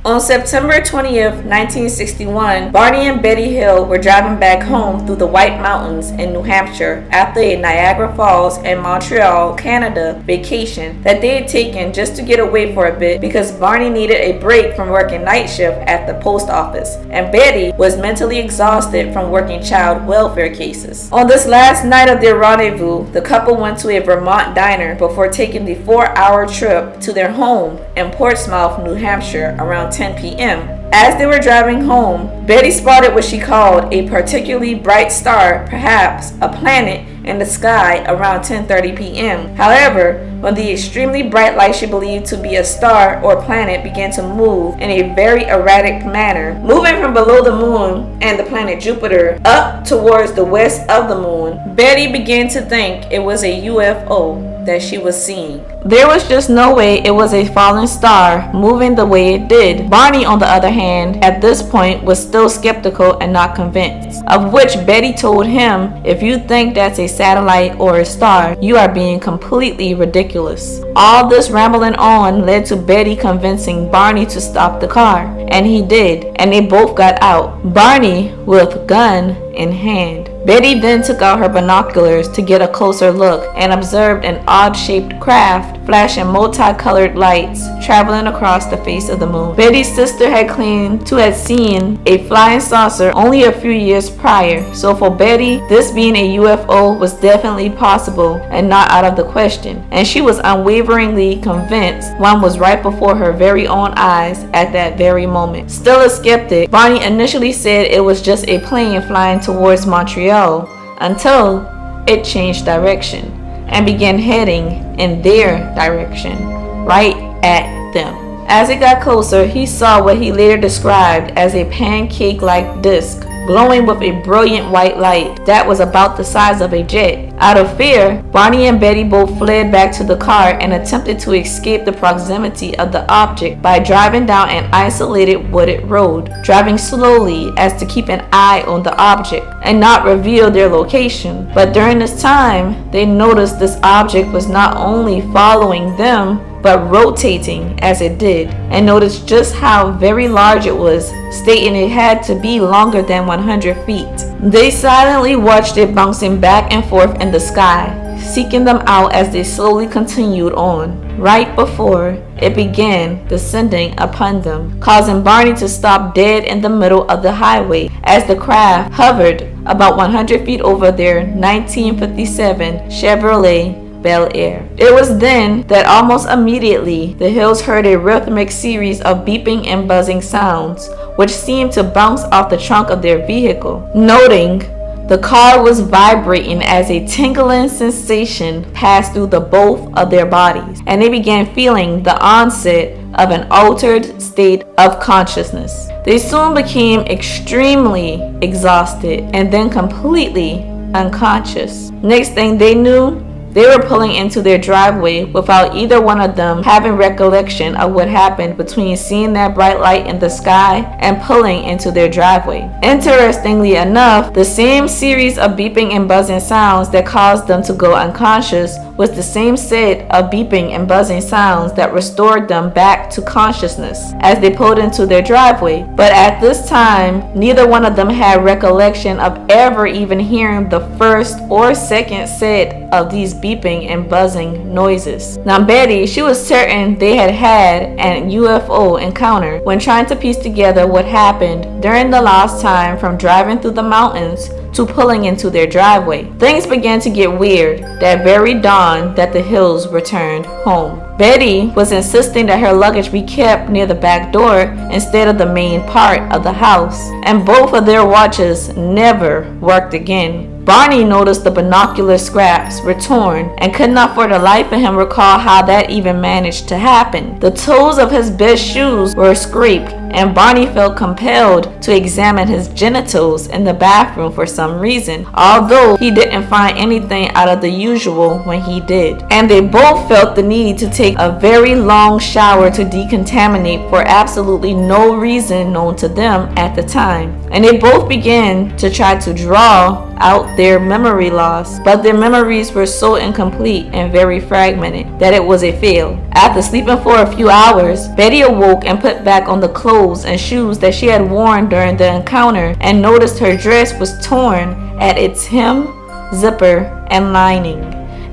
On September 20th, 1961, Barney and Betty Hill were driving back home through the White Mountains in New Hampshire after a Niagara Falls and Montreal, Canada vacation that they had taken just to get away for a bit because Barney needed a break from working night shift at the post office, and Betty was mentally exhausted from working child welfare cases. On this last night of their rendezvous, the couple went to a Vermont diner before taking the 4-hour trip to their home in Portsmouth, New Hampshire around 10 p.m. As they were driving home, Betty spotted what she called a particularly bright star, perhaps a planet, in the sky around 10:30 p.m. However, when the extremely bright light she believed to be a star or planet began to move in a very erratic manner, moving from below the moon and the planet Jupiter up towards the west of the moon, Betty began to think it was a UFO that she was seeing. There was just no way it was a falling star moving the way it did. Barney, on the other hand, at this point was still skeptical and not convinced, of which Betty told him, "If you think that's a satellite or a star, you are being completely ridiculous." All this rambling on led to Betty convincing Barney to stop the car, and he did, and they both got out, Barney with gun in hand. Betty then took out her binoculars to get a closer look and observed an odd-shaped craft flashing multicolored lights traveling across the face of the moon. Betty's sister had claimed to have seen a flying saucer only a few years prior, so for Betty, this being a UFO was definitely possible and not out of the question, and she was unwaveringly convinced one was right before her very own eyes at that very moment. Still a skeptic, Barney initially said it was just a plane flying towards Montreal until it changed direction and began heading in their direction, right at them. As it got closer, he saw what he later described as a pancake-like disc glowing with a brilliant white light that was about the size of a jet. Out of fear, Barney and Betty both fled back to the car and attempted to escape the proximity of the object by driving down an isolated wooded road, driving slowly as to keep an eye on the object and not reveal their location. But during this time, they noticed this object was not only following them, but rotating as it did, and noticed just how very large it was, stating it had to be longer than 100 feet. They silently watched it bouncing back and forth in the sky, seeking them out as they slowly continued on, right before it began descending upon them, causing Barney to stop dead in the middle of the highway as the craft hovered about 100 feet over their 1957 Chevrolet Bel Air. It was then that almost immediately the Hills heard a rhythmic series of beeping and buzzing sounds, which seemed to bounce off the trunk of their vehicle. Noting the car was vibrating as a tingling sensation passed through the both of their bodies, and they began feeling the onset of an altered state of consciousness. They soon became extremely exhausted and then completely unconscious. Next thing they knew, they were pulling into their driveway without either one of them having recollection of what happened between seeing that bright light in the sky and pulling into their driveway. Interestingly enough, the same series of beeping and buzzing sounds that caused them to go unconscious was the same set of beeping and buzzing sounds that restored them back to consciousness as they pulled into their driveway. But at this time, neither one of them had recollection of ever even hearing the first or second set of these beeping and buzzing noises. Now Betty, she was certain they had had an UFO encounter when trying to piece together what happened during the last time from driving through the mountains to pulling into their driveway. Things began to get weird that very dawn that the Hills returned home. Betty was insisting that her luggage be kept near the back door instead of the main part of the house, and both of their watches never worked again. Barney noticed the binocular scraps were torn and could not for the life of him recall how that even managed to happen. The toes of his best shoes were scraped, and Barney felt compelled to examine his genitals in the bathroom for some reason, although he didn't find anything out of the usual when he did. And they both felt the need to take a very long shower to decontaminate for absolutely no reason known to them at the time. And they both began to try to draw out their memory loss, but their memories were so incomplete and very fragmented that it was a fail. After sleeping for a few hours, Betty awoke and put back on the clothes clothes and shoes that she had worn during the encounter and noticed her dress was torn at its hem, zipper, and lining,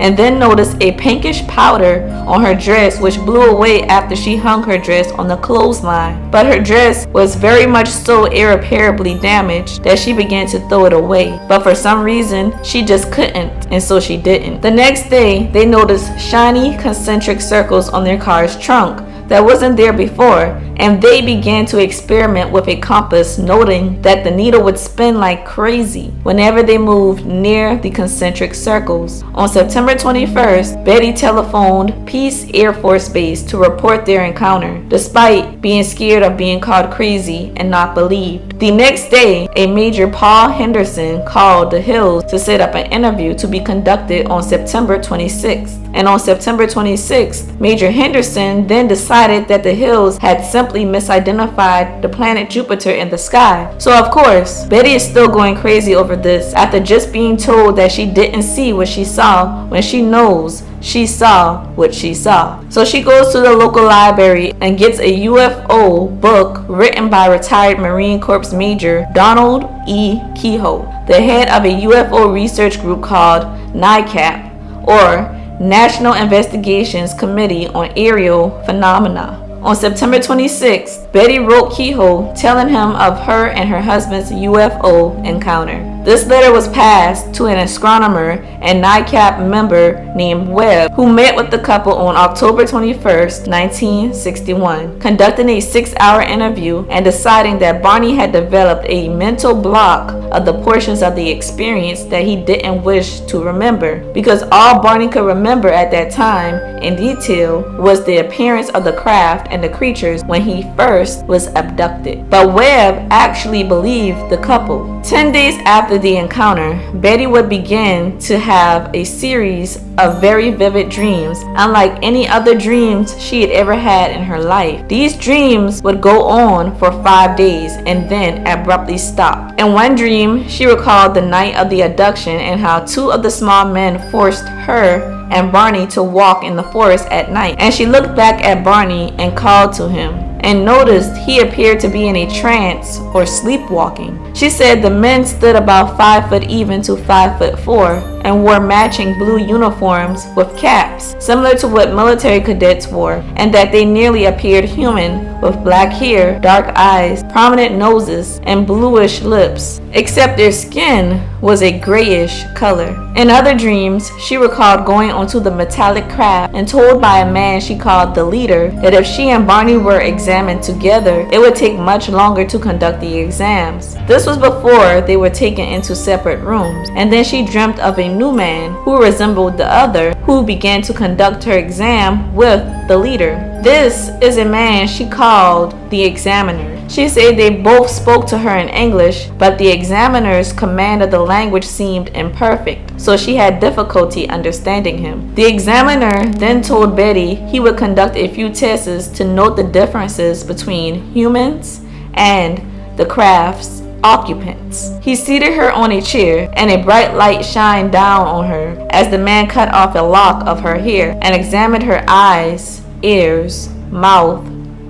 and then noticed a pinkish powder on her dress which blew away after she hung her dress on the clothesline. But her dress was very much so irreparably damaged that she began to throw it away. But for some reason, she just couldn't, and so she didn't. The next day, they noticed shiny concentric circles on their car's trunk that wasn't there before, and they began to experiment with a compass, noting that the needle would spin like crazy whenever they moved near the concentric circles. On September 21st, Betty telephoned Peace Air Force Base to report their encounter, despite being scared of being called crazy and not believed. The next day, a Major Paul Henderson called the Hills to set up an interview to be conducted on September 26th. And on September 26th, Major Henderson then decided that the Hills had simply misidentified the planet Jupiter in the sky. So of course, Betty is still going crazy over this after just being told that she didn't see what she saw when she knows she saw what she saw. So she goes to the local library and gets a UFO book written by retired Marine Corps Major Donald E. Kehoe, the head of a UFO research group called NICAP, or National Investigations Committee on Aerial Phenomena. On September 26th, Betty wrote Kehoe telling him of her and her husband's UFO encounter. This letter was passed to an astronomer and NICAP member named Webb, who met with the couple on October 21st, 1961, conducting a 6-hour interview and deciding that Barney had developed a mental block of the portions of the experience that he didn't wish to remember, because all Barney could remember at that time in detail was the appearance of the craft and the creatures when he first was abducted. But Webb actually believed the couple. 10 days after the encounter, Betty would begin to have a series of very vivid dreams, unlike any other dreams she had ever had in her life. These dreams would go on for 5 days and then abruptly stop. In one dream, she recalled the night of the abduction and how 2 of the small men forced her and Barney to walk in the forest at night. And she looked back at Barney and called to him, and noticed he appeared to be in a trance or sleepwalking. She said the men stood about 5 foot even to 5'4" and wore matching blue uniforms with caps, similar to what military cadets wore, and that they nearly appeared human with black hair, dark eyes, prominent noses, and bluish lips, except their skin was a grayish color. In other dreams, she recalled going onto the metallic craft and told by a man she called the leader that if she and Barney were examined together, it would take much longer to conduct the exams. This was before they were taken into separate rooms, and then she dreamt of a new man who resembled the other, who began to conduct her exam with the leader. This is a man she called the examiner. She said they both spoke to her in English, but the examiner's command of the language seemed imperfect, so she had difficulty understanding him. The examiner then told Betty he would conduct a few tests to note the differences between humans and the craft's occupants. He seated her on a chair, and a bright light shined down on her as the man cut off a lock of her hair and examined her eyes, ears, mouth,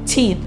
teeth,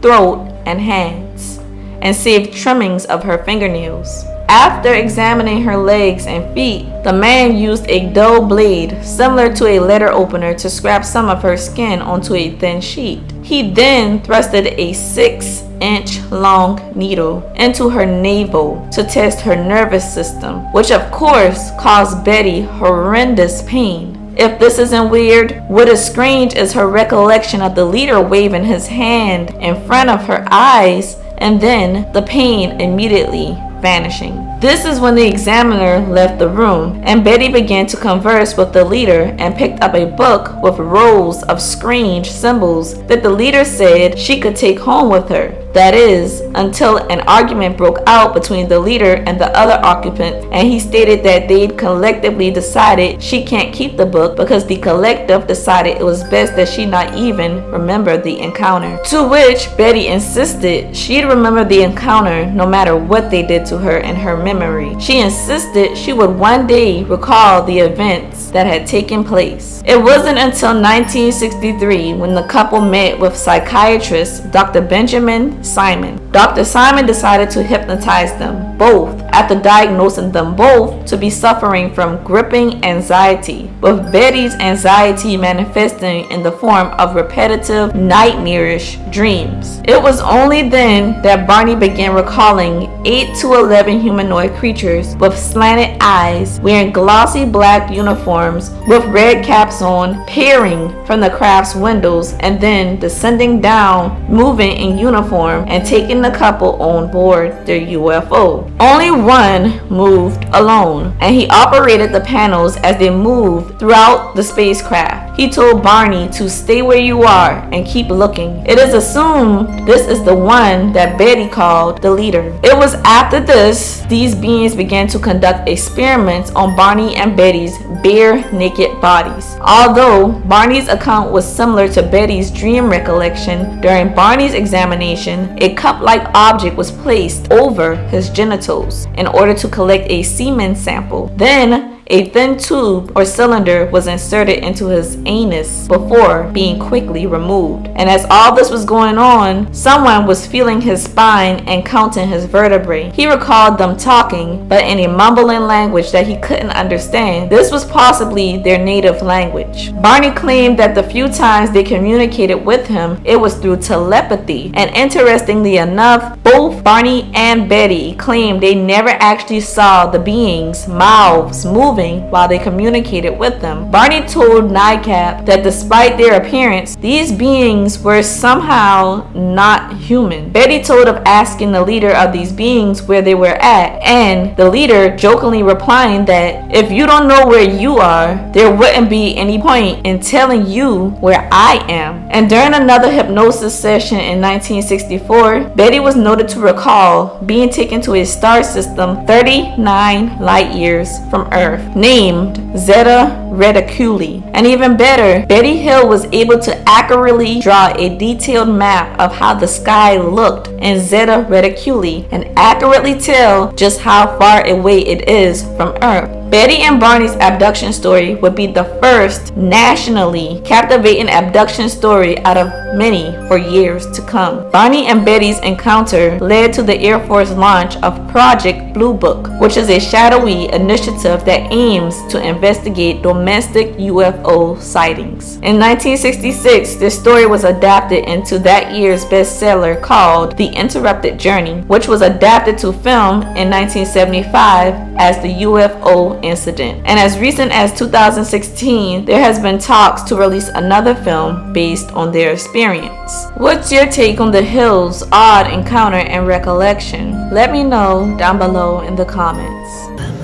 throat, and hands, and saved trimmings of her fingernails. After examining her legs and feet, the man used a dull blade similar to a letter opener to scrape some of her skin onto a thin sheet. He then thrusted a 6-inch long needle into her navel to test her nervous system, which of course caused Betty horrendous pain. If this isn't weird, what is strange is her recollection of the leader waving his hand in front of her eyes and then the pain immediately vanishing. This is when the examiner left the room, and Betty began to converse with the leader and picked up a book with rows of strange symbols that the leader said she could take home with her. That is, until an argument broke out between the leader and the other occupants, and he stated that they'd collectively decided she can't keep the book because the collective decided it was best that she not even remember the encounter. To which Betty insisted she'd remember the encounter no matter what they did to her in her memory. She insisted she would one day recall the events that had taken place. It wasn't until 1963 when the couple met with psychiatrist Dr. Benjamin Simon. Dr. Simon decided to hypnotize them both after diagnosing them both to be suffering from gripping anxiety, with Betty's anxiety manifesting in the form of repetitive, nightmarish dreams. It was only then that Barney began recalling 8 to 11 humanoid creatures with slanted eyes, wearing glossy black uniforms with red caps on, peering from the craft's windows and then descending down, moving in uniform and taking the couple on board their UFO. Only one moved alone, and he operated the panels as they moved throughout the spacecraft. He told Barney to stay where you are and keep looking. It is assumed this is the one that Betty called the leader. It was after this, these beings began to conduct experiments on Barney and Betty's bare naked bodies. Although Barney's account was similar to Betty's dream recollection, during Barney's examination, a cup-like object was placed over his genitals in order to collect a semen sample. Then a thin tube or cylinder was inserted into his anus before being quickly removed. And as all this was going on, someone was feeling his spine and counting his vertebrae. He recalled them talking, but in a mumbling language that he couldn't understand. This was possibly their native language. Barney claimed that the few times they communicated with him, it was through telepathy. And interestingly enough, both Barney and Betty claimed they never actually saw the beings' mouths moving while they communicated with them. Barney told Nightcap that despite their appearance, these beings were somehow not human. Betty told of asking the leader of these beings where they were at, and the leader jokingly replying that if you don't know where you are, there wouldn't be any point in telling you where I am. And during another hypnosis session in 1964, Betty was noted to recall being taken to a star system 39 light years from Earth, named Zeta Reticuli. And even better, Betty Hill was able to accurately draw a detailed map of how the sky looked in Zeta Reticuli and accurately tell just how far away it is from Earth. Betty and Barney's abduction story would be the first nationally captivating abduction story out of many for years to come. Barney and Betty's encounter led to the Air Force launch of Project Blue Book, which is a shadowy initiative that aims to investigate domestic UFO sightings. In 1966, this story was adapted into that year's bestseller called The Interrupted Journey, which was adapted to film in 1975 as the UFO incident. And as recent as 2016, there has been talks to release another film based on their experience. What's your take on the Hills' odd encounter and recollection? Let me know down below in the comments.